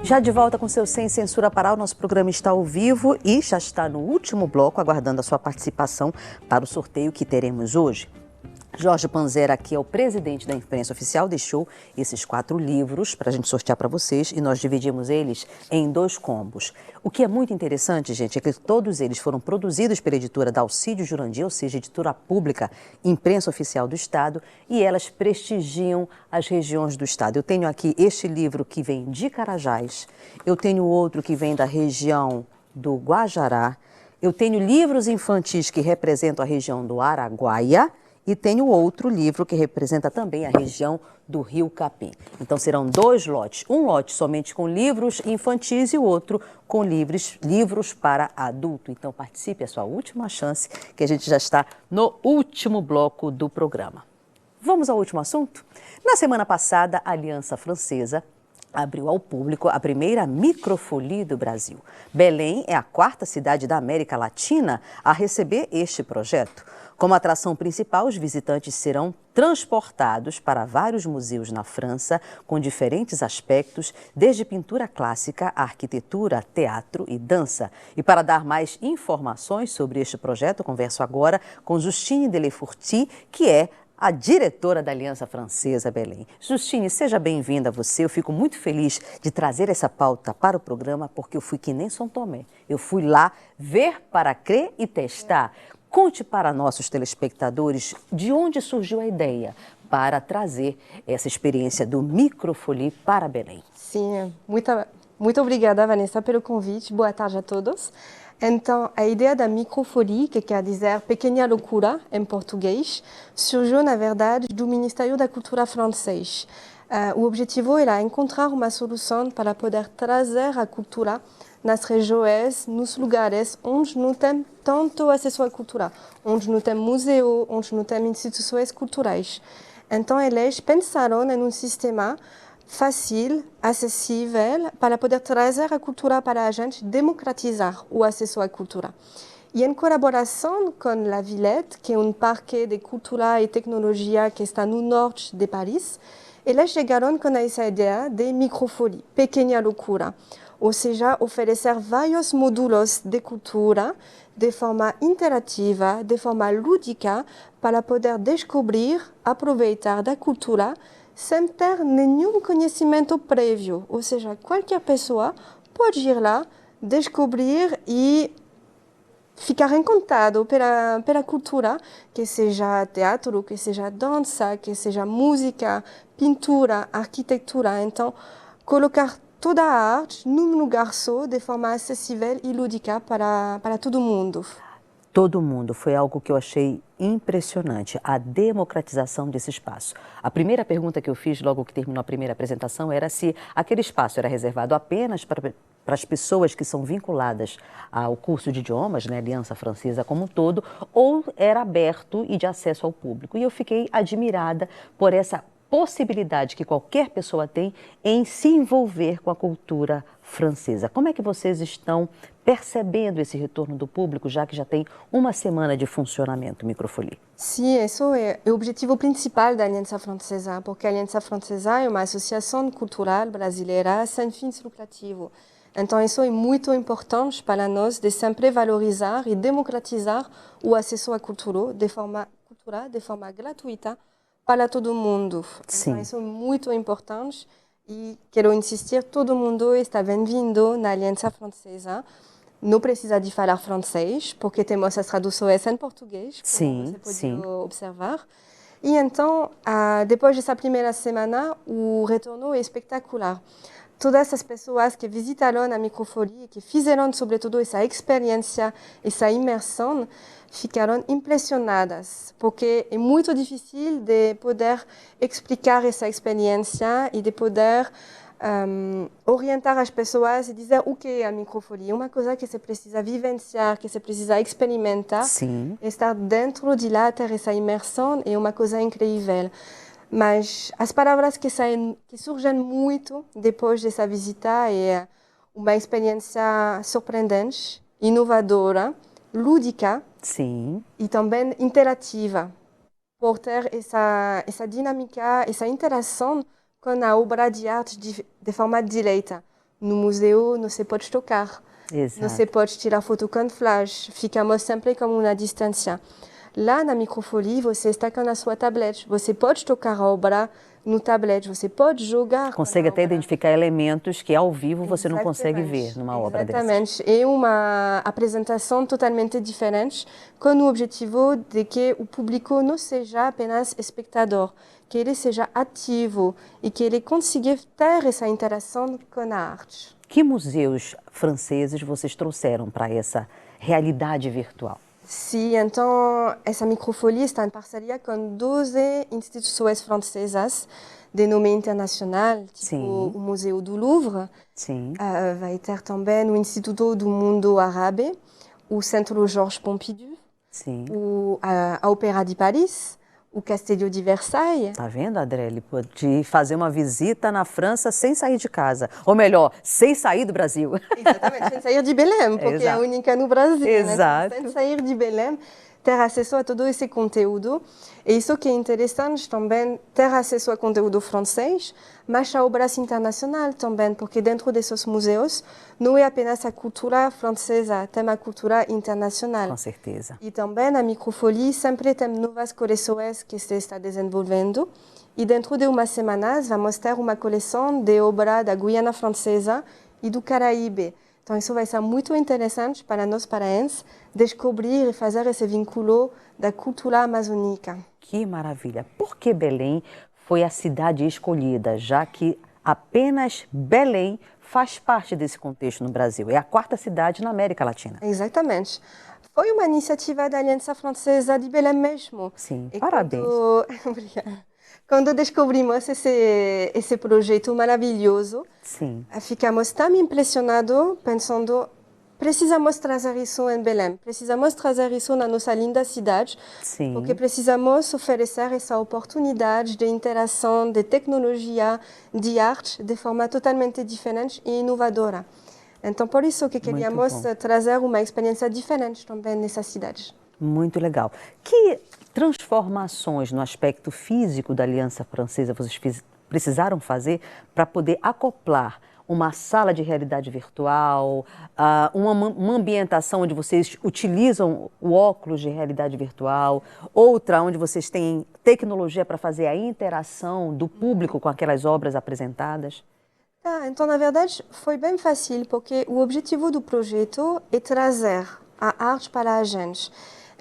Já de volta com seu Sem Censura Pará, o nosso programa está ao vivo e já está no último bloco, aguardando a sua participação para o sorteio que teremos hoje. Jorge Panzera, aqui é o presidente da imprensa oficial, deixou esses 4 livros para a gente sortear para vocês e nós dividimos eles em 2 combos. O que é muito interessante, gente, é que todos eles foram produzidos pela editora Dalcídio Jurandir, ou seja, editora pública, imprensa oficial do Estado, e elas prestigiam as regiões do Estado. Eu tenho aqui este livro que vem de Carajás, eu tenho outro que vem da região do Guajará, eu tenho livros infantis que representam a região do Araguaia, e tenho outro livro que representa também a região do Rio Capim. Então serão 2 lotes, um lote somente com livros infantis e o outro com livros para adulto. Então participe, é a sua última chance, que a gente já está no último bloco do programa. Vamos ao último assunto? Na semana passada, a Aliança Francesa abriu ao público a primeira microfolia do Brasil. Belém é a 4ª cidade da América Latina a receber este projeto. Como atração principal, os visitantes serão transportados para vários museus na França, com diferentes aspectos, desde pintura clássica, arquitetura, teatro e dança. E para dar mais informações sobre este projeto, eu converso agora com Justine Delefourty, que é a diretora da Aliança Francesa Belém. Justine, seja bem-vinda a você. Eu fico muito feliz de trazer essa pauta para o programa, porque eu fui que nem São Tomé. Eu fui lá ver para crer e testar. Conte para nossos telespectadores de onde surgiu a ideia para trazer essa experiência do Microfolie para Belém. Sim, muito obrigada, Vanessa, pelo convite. Boa tarde a todos. Então, a ideia da Microfolie, que quer dizer pequena loucura em português, surgiu, na verdade, do Ministério da Cultura francês. O objetivo era encontrar uma solução para poder trazer a cultura nas regiões, nos lugares onde não tem tanto acesso à cultura, onde não tem museu, onde não tem instituições culturais. Então, eles pensaram em um sistema fácil, acessível, para poder trazer a cultura para a gente, democratizar o acesso à cultura. E em colaboração com La Villette, que é um parque de cultura e tecnologia que está no norte de Paris, eles chegaram com essa ideia de microfolie, pequena loucura. Ou seja, oferecer vários módulos de cultura de forma interativa, de forma lúdica, para poder descobrir, aproveitar da cultura sem ter nenhum conhecimento prévio. Ou seja, qualquer pessoa pode ir lá, descobrir e ficar encantado pela cultura, que seja teatro, que seja dança, que seja música, pintura, arquitetura. Então, colocar toda a arte num lugar só, de forma acessível e lúdica para todo mundo. Todo mundo, foi algo que eu achei impressionante, a democratização desse espaço. A primeira pergunta que eu fiz logo que terminou a primeira apresentação era se aquele espaço era reservado apenas para as pessoas que são vinculadas ao curso de idiomas, né, Aliança Francesa como um todo, ou era aberto e de acesso ao público. E eu fiquei admirada por essa possibilidade que qualquer pessoa tem em se envolver com a cultura francesa. Como é que vocês estão percebendo esse retorno do público, já que já tem uma semana de funcionamento Microfolie? Sim, isso é o objetivo principal da Aliança Francesa, porque a Aliança Francesa é uma associação cultural brasileira sem fins lucrativos. Então, isso é muito importante para nós de sempre valorizar e democratizar o acesso à cultura de forma gratuita para todo mundo. Sim. Então, isso é muito importante e quero insistir, todo mundo está bem-vindo na Aliança Francesa. Não precisa de falar francês, porque temos as traduções em português, como você pode observar. E então, depois dessa primeira semana, o retorno é espetacular. Todas essas pessoas que visitaram a Microfolie, que fizeram, sobretudo, essa experiência, essa imersão, ficaram impressionadas, porque é muito difícil de poder explicar essa experiência e de poder orientar as pessoas e dizer o que é a Microfolie. Uma coisa que se precisa vivenciar, que se precisa experimentar, estar dentro de lá, ter essa imersão, é uma coisa incrível. Mas as palavras que surgem muito depois dessa visita é uma experiência surpreendente, inovadora, lúdica e também interativa, por ter essa dinâmica, essa interação com a obra de arte de forma direta. No museu não se pode tocar, Exato. não se pode tirar foto com flash, ficamos sempre com uma distância. Lá na microfolia, você está com a sua tablet, você pode tocar a obra no tablet, você pode jogar. Consegue até identificar elementos que ao vivo você não consegue ver numa obra dessas. Exatamente. É uma apresentação totalmente diferente, com o objetivo de que o público não seja apenas espectador, que ele seja ativo e que ele consiga ter essa interação com a arte. Que museus franceses vocês trouxeram para essa realidade virtual? Sim, então essa microfolia está em parceria com 12 instituições francesas de nome internacional, tipo o Museu do Louvre. Sim. Vai ter também o Instituto do Mundo Árabe, o Centro Georges Pompidou, Sim. a Ópera de Paris, o Castelo de Versailles. Tá vendo, Adriele? Pode fazer uma visita na França sem sair de casa. Ou melhor, sem sair do Brasil. Exatamente, sem sair de Belém, porque é a única no Brasil. Exato. Né? Sem sair de Belém, ter acesso a todo esse conteúdo. E isso que é interessante também, ter acesso a conteúdo francês, mas a obras internacionais também, porque dentro desses museus não é apenas a cultura francesa, tem a cultura internacional. Com certeza. E também a microfolia sempre tem novas coleções que se está desenvolvendo. E dentro de umas semanas vamos ter uma coleção de obras da Guiana Francesa e do Caraíbe. Então isso vai ser muito interessante para nós paraenses descobrir e fazer esse vínculo da cultura amazônica. Que maravilha! Por que Belém foi a cidade escolhida, já que apenas Belém faz parte desse contexto no Brasil? É a quarta cidade na América Latina. Exatamente. Foi uma iniciativa da Aliança Francesa de Belém mesmo. Sim, e parabéns. Obrigada. Quando descobrimos esse projeto maravilhoso, sim, ficamos tão impressionados pensando, precisamos trazer isso em Belém, precisamos trazer isso na nossa linda cidade, sim. porque precisamos oferecer essa oportunidade de interação, de tecnologia, de arte, de forma totalmente diferente e inovadora. Então, por isso que queríamos trazer uma experiência diferente também nessa cidade. Muito legal. Que transformações no aspecto físico da Aliança Francesa vocês precisaram fazer para poder acoplar uma sala de realidade virtual, uma ambientação onde vocês utilizam o óculos de realidade virtual, outra onde vocês têm tecnologia para fazer a interação do público com aquelas obras apresentadas? Então, na verdade, foi bem fácil, porque o objetivo do projeto é trazer a arte para a gente.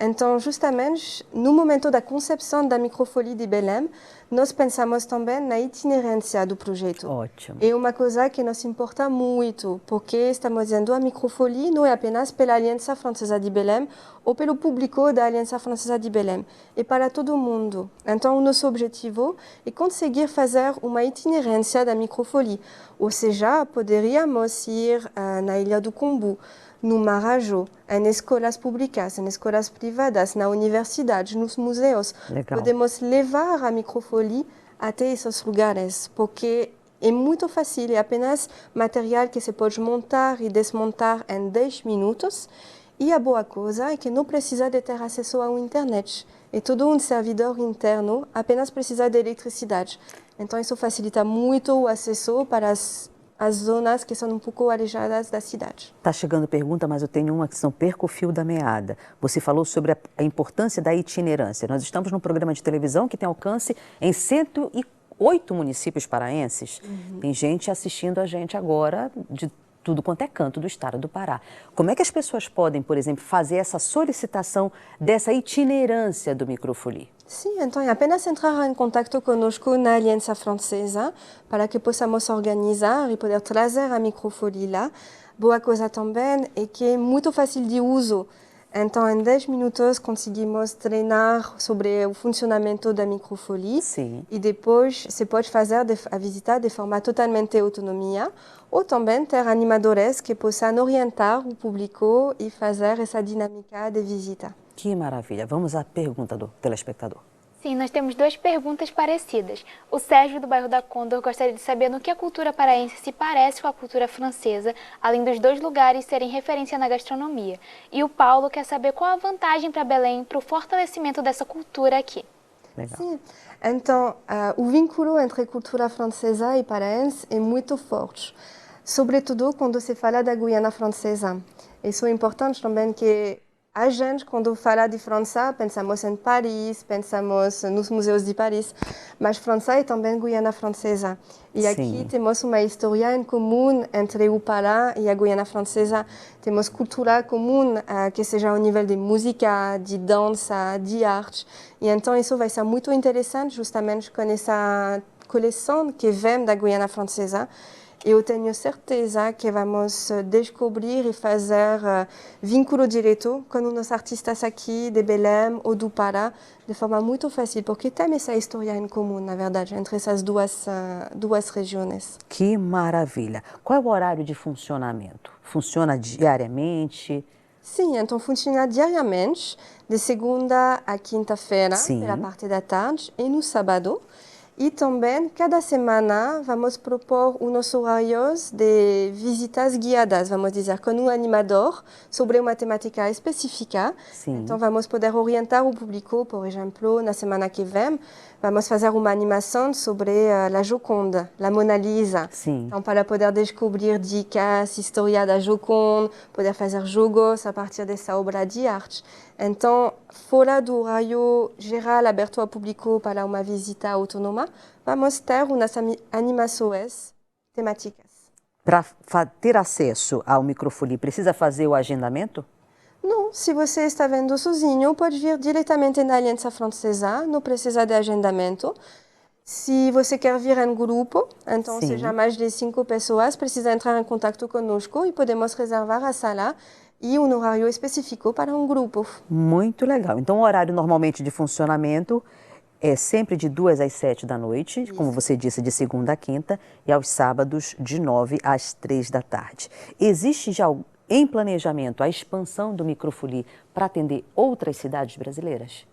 Então, justamente, no momento da concepção da microfolia de Belém, nós pensamos também na itinerância do projeto. Ótimo. É uma coisa que nos importa muito, porque estamos dizendo a microfolia não é apenas pela Aliança Francesa de Belém ou pelo público da Aliança Francesa de Belém, é para todo mundo. Então, o nosso objetivo é conseguir fazer uma itinerância da microfolia, ou seja, poderíamos ir na Ilha do Combu, no Marajó, em escolas públicas, em escolas privadas, na universidade, nos museus. Legal. Podemos levar a microfolia até esses lugares, porque é muito fácil, é apenas material que se pode montar e desmontar em 10 minutos. E a boa coisa é que não precisa de ter acesso à internet. É todo um servidor interno, apenas precisa de eletricidade. Então isso facilita muito o acesso para as zonas que são um pouco alejadas da cidade. Está chegando pergunta, mas eu tenho uma que não perca o fio da meada. Você falou sobre a importância da itinerância. Nós estamos num programa de televisão que tem alcance em 108 municípios paraenses. Tem gente assistindo a gente agora de tudo quanto é canto do estado do Pará. Como é que as pessoas podem, por exemplo, fazer essa solicitação dessa itinerância do microfolia? Sim, então é apenas entrar em contato conosco na Aliança Francesa para que possamos organizar e poder trazer a microfolia lá. Boa coisa também é que é muito fácil de uso. Então, em 10 minutos, conseguimos treinar sobre o funcionamento da microfolia. Sim. E depois, se pode fazer a visita de forma totalmente autonomia, ou também ter animadores que possam orientar o público e fazer essa dinâmica de visita. Que maravilha. Vamos à pergunta do telespectador. Sim, nós temos duas perguntas parecidas. O Sérgio, do bairro da Condor, gostaria de saber no que a cultura paraense se parece com a cultura francesa, além dos dois lugares serem referência na gastronomia. E o Paulo quer saber qual a vantagem para Belém para o fortalecimento dessa cultura aqui. Legal. Sim, então o vínculo entre cultura francesa e paraense é muito forte. sobretudo quando se fala da Guiana Francesa. Isso é importante também que a gente, quando fala de França, pensamos em Paris, pensamos nos museus de Paris, mas França é também Guiana Francesa. E aqui temos uma história em comum entre o Pará e a Guiana Francesa. Temos cultura comum, que seja ao nível de música, de dança, de arte. E então isso vai ser muito interessante justamente com essa coleção que vem da Guiana Francesa. Eu tenho certeza que vamos descobrir e fazer vínculo direto com os artistas aqui de Belém ou do Pará de forma muito fácil, porque tem essa história em comum, na verdade, entre essas duas regiões. Que maravilha! Qual é o horário de funcionamento? Funciona diariamente? Sim, então funciona diariamente, de segunda a quinta-feira, pela parte da tarde, e no sábado. E também, cada semana, vamos propor uns horários de visitas guiadas, vamos dizer, com um animador sobre uma temática específica. Então, vamos poder orientar o público, por exemplo, na semana que vem, vamos fazer uma animação sobre a Joconde, a Mona Lisa. Então, para poder descobrir dicas, história da Joconde, poder fazer jogos a partir dessa obra de arte. Então, fora do horário geral aberto ao público para uma visita autônoma, vamos ter umas animações temáticas. Para ter acesso ao microfolia, precisa fazer o agendamento? Não, se você está vendo sozinho, pode vir diretamente na Aliança Francesa, não precisa de agendamento. Se você quer vir em grupo, então seja mais de 5 pessoas, precisa entrar em contato conosco e podemos reservar a sala e um horário específico para um grupo. Muito legal. Então, o horário normalmente de funcionamento é sempre de 2 às 7 da noite, como você disse, de segunda a quinta, e aos sábados de 9 às 3 da tarde. Existe já em planejamento a expansão do microfolia para atender outras cidades brasileiras?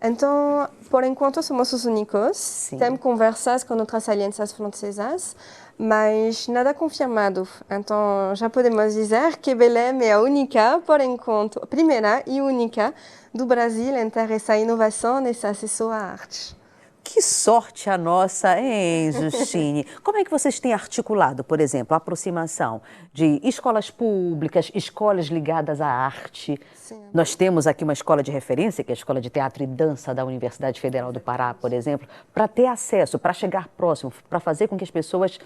Então, por enquanto, somos os únicos. Temos conversas com outras alianças francesas, mas nada confirmado. Então, já podemos dizer que Belém é a única, por enquanto, a primeira e única do Brasil em ter essa inovação, esse acesso à arte. Que sorte a nossa, hein, Justine? Como é que vocês têm articulado, por exemplo, a aproximação de escolas públicas, escolas ligadas à arte? Nós temos aqui uma escola de referência, que é a Escola de Teatro e Dança da Universidade Federal do Pará, por exemplo, para ter acesso, para chegar próximo, para fazer com que as pessoas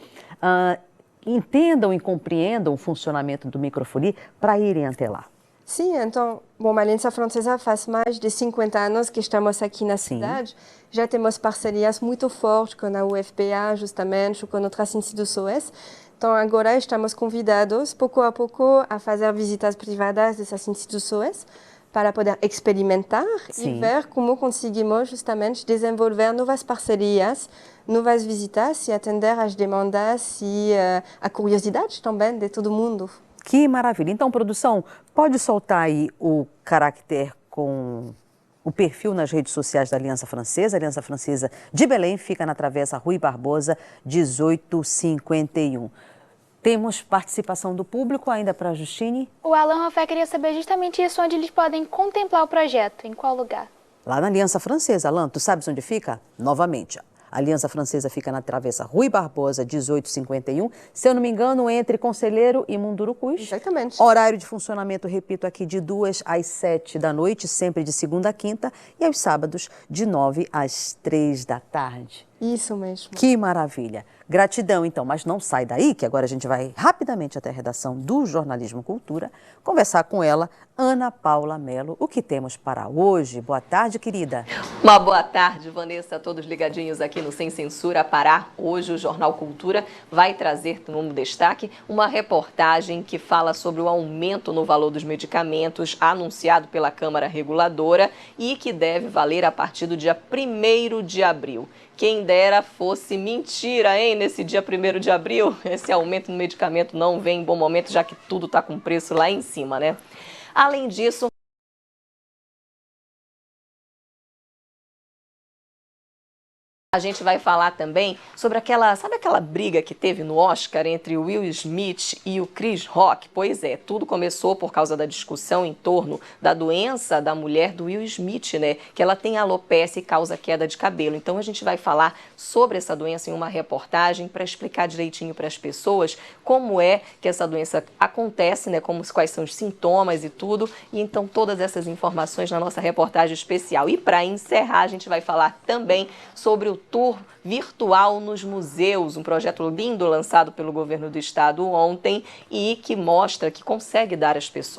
entendam e compreendam o funcionamento do microfolia para irem até lá. Sim, então, bom, a Aliança Francesa faz mais de 50 anos que estamos aqui na cidade. Já temos parcerias muito fortes com a UFPA, justamente, com outras instituições. Então, agora estamos convidados, pouco a pouco, a fazer visitas privadas dessas instituições para poder experimentar e ver como conseguimos, justamente, desenvolver novas parcerias, novas visitas e atender às demandas e a curiosidade também de todo mundo. Que maravilha. Então, produção, pode soltar aí o caractere com o perfil nas redes sociais da Aliança Francesa. A Aliança Francesa de Belém fica na Travessa Rui Barbosa, 1851. Temos participação do público ainda para a Justine? O Alan Rafé queria saber justamente isso, onde eles podem contemplar o projeto, em qual lugar? Lá na Aliança Francesa. Alan, tu sabes onde fica? Novamente, a Aliança Francesa fica na Travessa Rui Barbosa, 1851. Se eu não me engano, entre Conselheiro e Mundurucus. Exatamente. Horário de funcionamento, repito aqui, de 2 às 7 da noite, sempre de segunda a quinta. E aos sábados, de 9 às 3 da tarde. Isso mesmo. Que maravilha. Gratidão, então. Mas não sai daí, que agora a gente vai rapidamente até a redação do Jornalismo Cultura, conversar com ela, Ana Paula Melo. O que temos para hoje? Boa tarde, querida. Uma boa tarde, Vanessa, a todos ligadinhos aqui no Sem Censura Pará. Hoje o Jornal Cultura vai trazer como destaque uma reportagem que fala sobre o aumento no valor dos medicamentos anunciado pela Câmara Reguladora e que deve valer a partir do dia 1º de abril. Quem dera fosse mentira, hein? Nesse dia 1º de abril, esse aumento no medicamento não vem em bom momento, já que tudo está com preço lá em cima, né? Além disso, A gente vai falar também sobre sabe aquela briga que teve no Oscar entre o Will Smith e o Chris Rock? Pois é, tudo começou por causa da discussão em torno da doença da mulher do Will Smith, né? Que ela tem alopecia e causa queda de cabelo. Então a gente vai falar sobre essa doença em uma reportagem para explicar direitinho para as pessoas como é que essa doença acontece, né? Quais são os sintomas e tudo. E então todas essas informações na nossa reportagem especial. E para encerrar, a gente vai falar também sobre o tour virtual nos museus, um projeto lindo lançado pelo governo do estado ontem e que mostra que consegue dar às pessoas